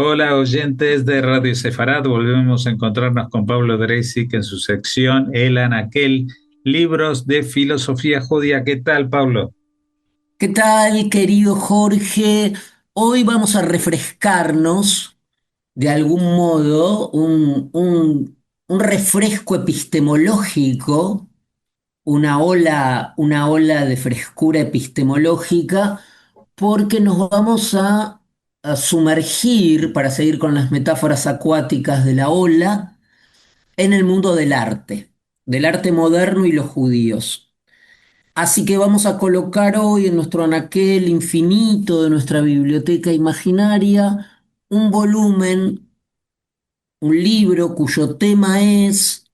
Hola, oyentes de Radio Sefarad. Volvemos a encontrarnos con Pablo Dreisig en su sección El Anaquel, libros de filosofía judía. ¿Qué tal, Pablo? ¿Qué tal, querido Jorge? Hoy vamos a refrescarnos de algún modo, un refresco epistemológico, una ola de frescura epistemológica, porque nos vamos a sumergir, para seguir con las metáforas acuáticas de la ola, en el mundo del arte moderno y los judíos. Así que vamos a colocar hoy en nuestro anaquel infinito de nuestra biblioteca imaginaria un volumen, un libro cuyo tema es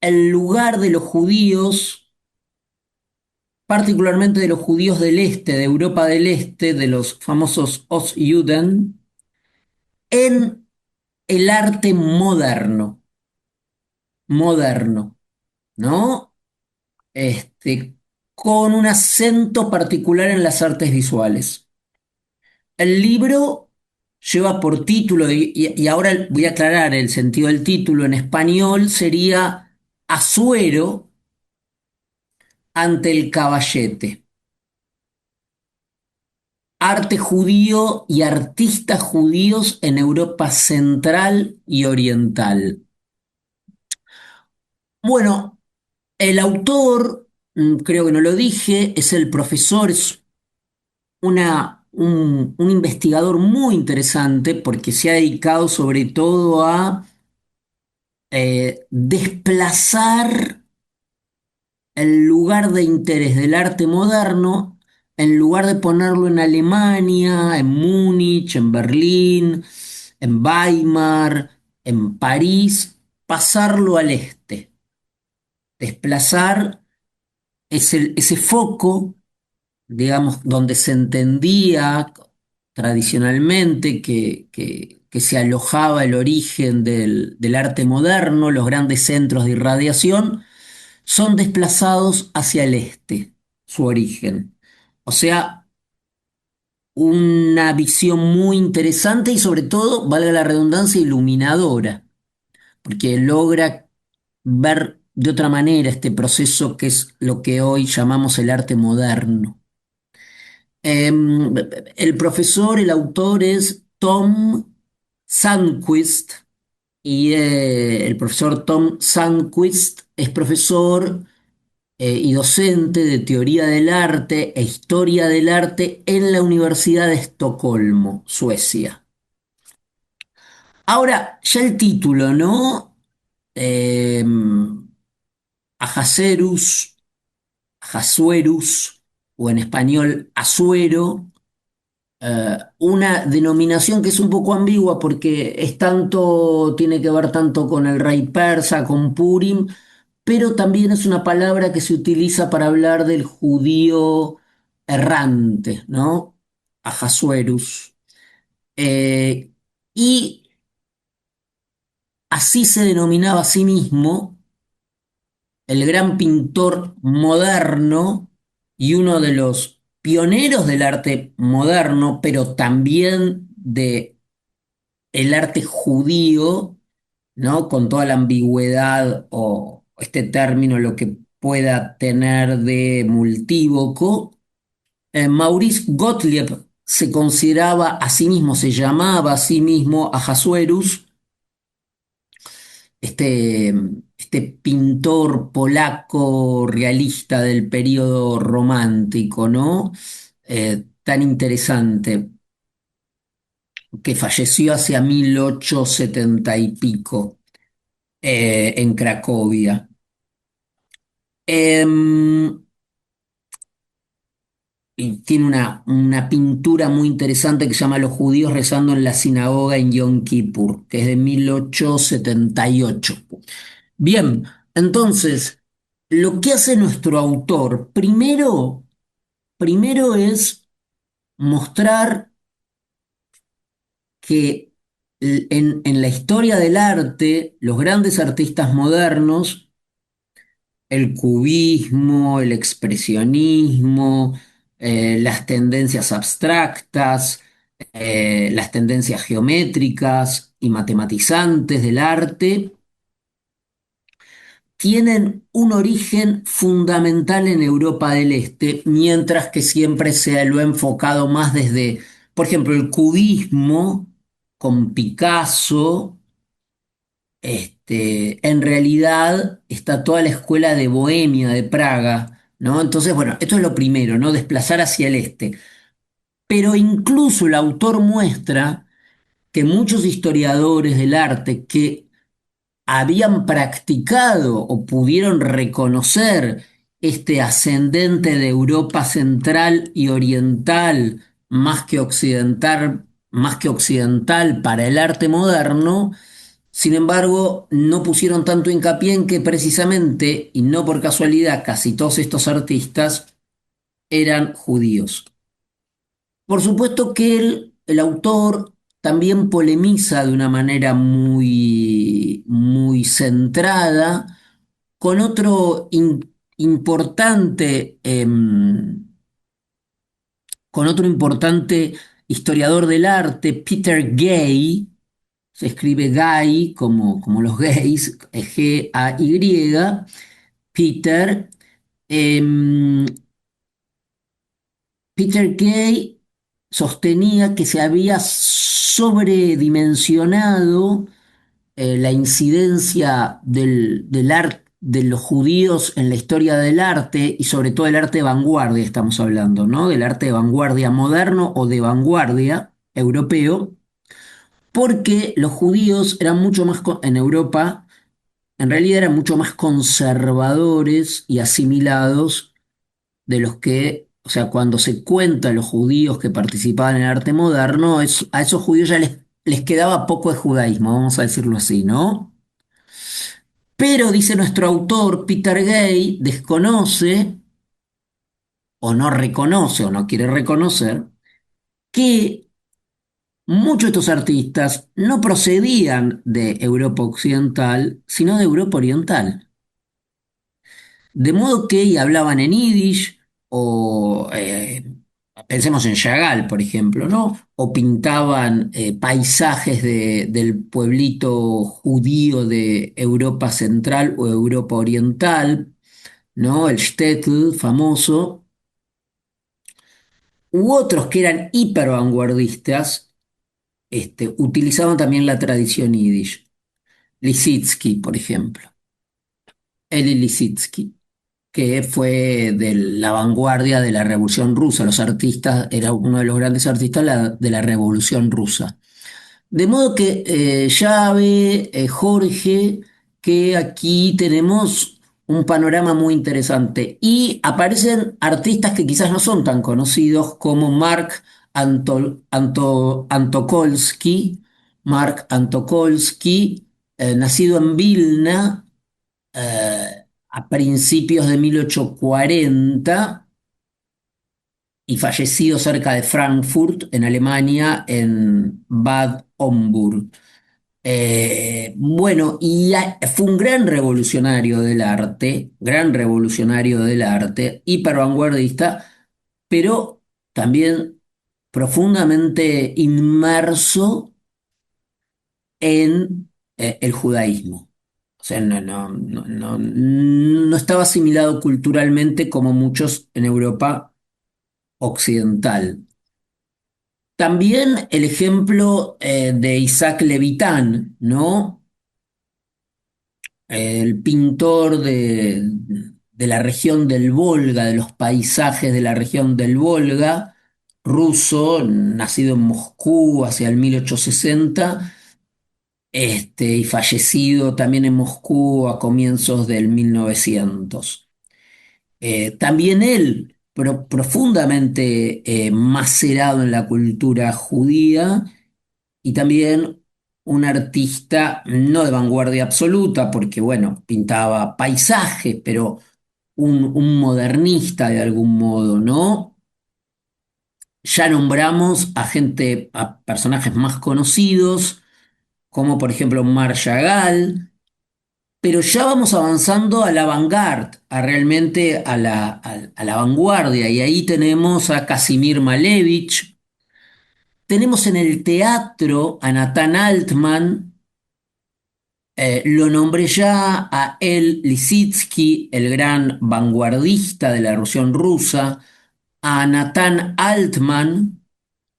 el lugar de los judíos, particularmente de los judíos del este, de Europa del Este, de los famosos Ostjuden, en el arte moderno, ¿no? Con un acento particular en las artes visuales. El libro lleva por título, y ahora voy a aclarar el sentido del título en español, sería Asuero ante el caballete, arte judío y artistas judíos en Europa central y oriental. Bueno, el autor, creo que no lo dije, es el profesor, es un investigador muy interesante porque se ha dedicado sobre todo a desplazar el lugar de interés del arte moderno, en lugar de ponerlo en Alemania, en Múnich, en Berlín, en Weimar, en París, pasarlo al este, desplazar ese foco, digamos, donde se entendía tradicionalmente que se alojaba el origen del arte moderno, los grandes centros de irradiación, son desplazados hacia el este, su origen. O sea, una visión muy interesante y sobre todo, valga la redundancia, iluminadora, porque logra ver de otra manera este proceso que es lo que hoy llamamos el arte moderno. El profesor, el autor es Tom Sandquist y el profesor Tom Sandquist es profesor y docente de teoría del arte e historia del arte en la Universidad de Estocolmo, Suecia. Ahora, ya el título, ¿no? Eh, Ahasuerus, Ahasuerus, o en español Asuero, una denominación que es un poco ambigua porque es tanto, tiene que ver tanto con el rey persa, con Purim, pero también es una palabra que se utiliza para hablar del judío errante, ¿no? Ahasuerus. Eh, y así se denominaba a sí mismo el gran pintor moderno y uno de los pioneros del arte moderno, pero también de el arte judío, ¿no? Con toda la ambigüedad o este término, lo que pueda tener de multívoco. Maurice Gottlieb se consideraba a sí mismo, se llamaba a sí mismo Ahasuerus, este pintor polaco realista del periodo romántico, ¿no? Tan interesante, que falleció hacia 1870 y pico en Cracovia. Em, y tiene una pintura muy interesante que se llama Los judíos rezando en la sinagoga en Yom Kippur, que es de 1878. Bien, entonces, lo que hace nuestro autor, primero es mostrar que en la historia del arte, los grandes artistas modernos, el cubismo, el expresionismo, las tendencias abstractas, las tendencias geométricas y matematizantes del arte tienen un origen fundamental en Europa del Este, mientras que siempre se lo ha enfocado más desde, por ejemplo, el cubismo con Picasso. En realidad está toda la escuela de Bohemia, de Praga, ¿no? Entonces, bueno, esto es lo primero, ¿no? Desplazar hacia el este. Pero incluso el autor muestra que muchos historiadores del arte que habían practicado o pudieron reconocer este ascendente de Europa central y oriental más que occidental para el arte moderno, sin embargo, no pusieron tanto hincapié en que precisamente, y no por casualidad, casi todos estos artistas eran judíos. Por supuesto que el autor también polemiza de una manera muy centrada con con otro importante historiador del arte, Peter Gay. Se escribe Gay como los gays, Gay. Peter. em, Peter Gay sostenía que se había sobredimensionado la incidencia del arte de los judíos en la historia del arte y sobre todo el arte de vanguardia, estamos hablando, ¿no? Del arte de vanguardia moderno o de vanguardia europeo, porque los judíos eran mucho más, en Europa, en realidad eran mucho más conservadores y asimilados de los que, o sea, cuando se cuenta los judíos que participaban en el arte moderno, a esos judíos ya les quedaba poco de judaísmo, vamos a decirlo así, ¿no? Pero, dice nuestro autor, Peter Gay, desconoce o no reconoce o no quiere reconocer que muchos de estos artistas no procedían de Europa Occidental, sino de Europa Oriental. De modo que y hablaban en Yiddish o pensemos en Chagall, por ejemplo, ¿no? O pintaban paisajes del pueblito judío de Europa Central o Europa Oriental, ¿no? El shtetl famoso, u otros que eran hiper vanguardistas, utilizaban también la tradición Yiddish. Lissitzky, por ejemplo, Eli Lissitzky, que fue de la vanguardia de la Revolución Rusa. Los artistas, era uno de los grandes artistas de la Revolución Rusa. De modo que ya ve Jorge que aquí tenemos un panorama muy interesante y aparecen artistas que quizás no son tan conocidos como Antokolsky, Mark Antokolsky, nacido en Vilna a principios de 1840 y fallecido cerca de Frankfurt, en Alemania, en Bad Homburg. Bueno, fue un gran revolucionario del arte, hipervanguardista, pero también profundamente inmerso en el judaísmo. O sea, no estaba asimilado culturalmente como muchos en Europa occidental. También el ejemplo de Isaac Levitan, ¿no? El pintor de la región del Volga, de los paisajes de la región del Volga, ruso, nacido en Moscú hacia el 1860, y fallecido también en Moscú a comienzos del 1900. También él, profundamente macerado en la cultura judía y también un artista no de vanguardia absoluta, porque bueno, pintaba paisajes, pero un modernista de algún modo, ¿no? Ya nombramos a personajes más conocidos, como por ejemplo Marc Chagall, pero ya vamos avanzando a la vanguard, a realmente a la vanguardia, y ahí tenemos a Casimir Malevich, Tenemos en el teatro a Nathan Altman, lo nombré ya a El Lissitzky, el gran vanguardista de la Revolución Rusa, a Nathan Altman,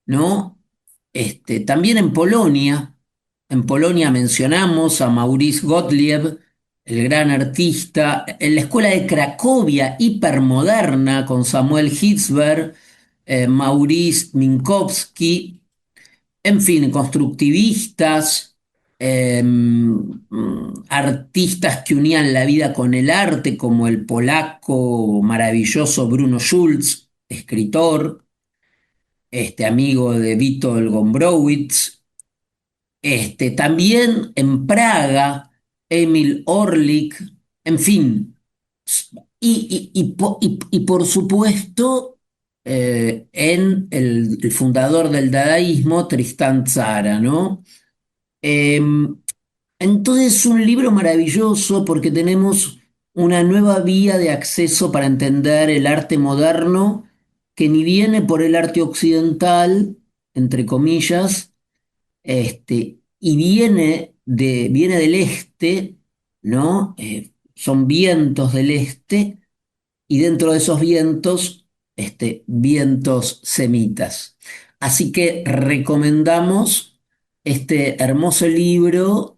¿no? También en Polonia mencionamos a Maurice Gottlieb, el gran artista, en la escuela de Cracovia, hipermoderna, con Samuel Hitzberg, Maurice Minkowski, en fin, constructivistas, artistas que unían la vida con el arte, como el polaco maravilloso Bruno Schulz, escritor, amigo de Witold Gombrowicz. También en Praga, Emil Orlik, en fin. Y por supuesto, en el fundador del dadaísmo, Tristán Tzara, ¿no? Eh, entonces es un libro maravilloso porque tenemos una nueva vía de acceso para entender el arte moderno que ni viene por el arte occidental, entre comillas, y viene del este, ¿no? Son vientos del este, y dentro de esos vientos, vientos semitas. Así que recomendamos este hermoso libro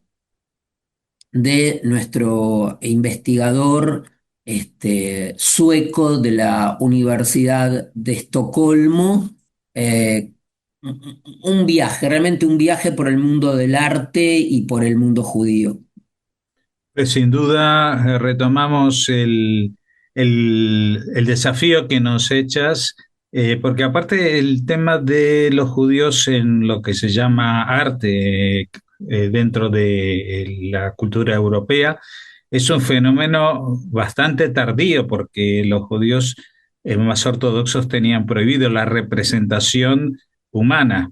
de nuestro investigador sueco de la Universidad de Estocolmo. eh, un viaje, realmente un viaje por el mundo del arte y por el mundo judío. Pues sin duda retomamos el desafío que nos echas, porque aparte el tema de los judíos en lo que se llama arte dentro de la cultura europea es un fenómeno bastante tardío, porque los judíos más ortodoxos tenían prohibido la representación humana,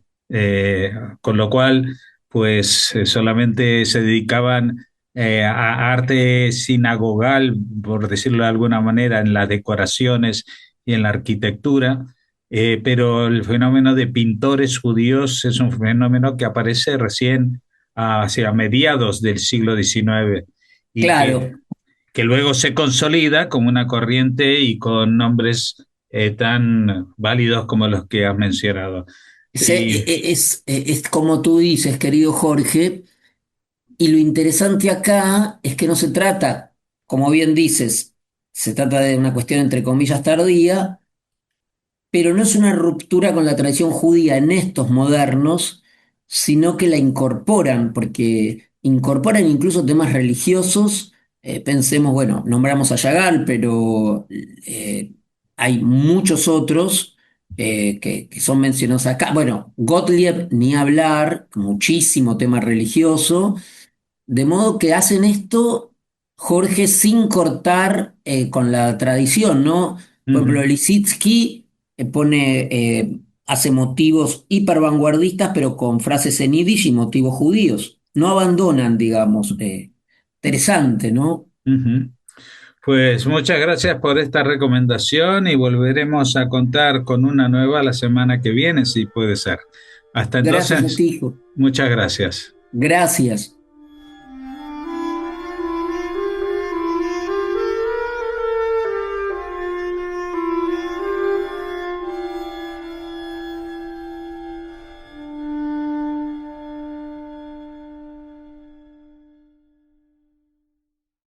con lo cual pues solamente se dedicaban a arte sinagogal, por decirlo de alguna manera, en las decoraciones y en la arquitectura, pero el fenómeno de pintores judíos es un fenómeno que aparece recién hacia mediados del siglo XIX y Claro, que luego se consolida como una corriente y con nombres tan válidos como los que has mencionado. Y es como tú dices, querido Jorge, y lo interesante acá es que no se trata, como bien dices, se trata de una cuestión entre comillas tardía, pero no es una ruptura con la tradición judía en estos modernos, sino que la incorporan, porque incorporan incluso temas religiosos. Pensemos, bueno, nombramos a Chagall, pero hay muchos otros que son mencionados acá. Bueno, Gottlieb, ni hablar, muchísimo tema religioso. De modo que hacen esto, Jorge, sin cortar con la tradición, ¿no? Por ejemplo, ujú. Lissitzky hace motivos hipervanguardistas, pero con frases en yiddish y motivos judíos. No abandonan, digamos. Interesante, ¿no? Ujú. Pues muchas gracias por esta recomendación y volveremos a contar con una nueva la semana que viene, si puede ser. Hasta Gracias a entonces, ti, hijo. muchas gracias. Gracias.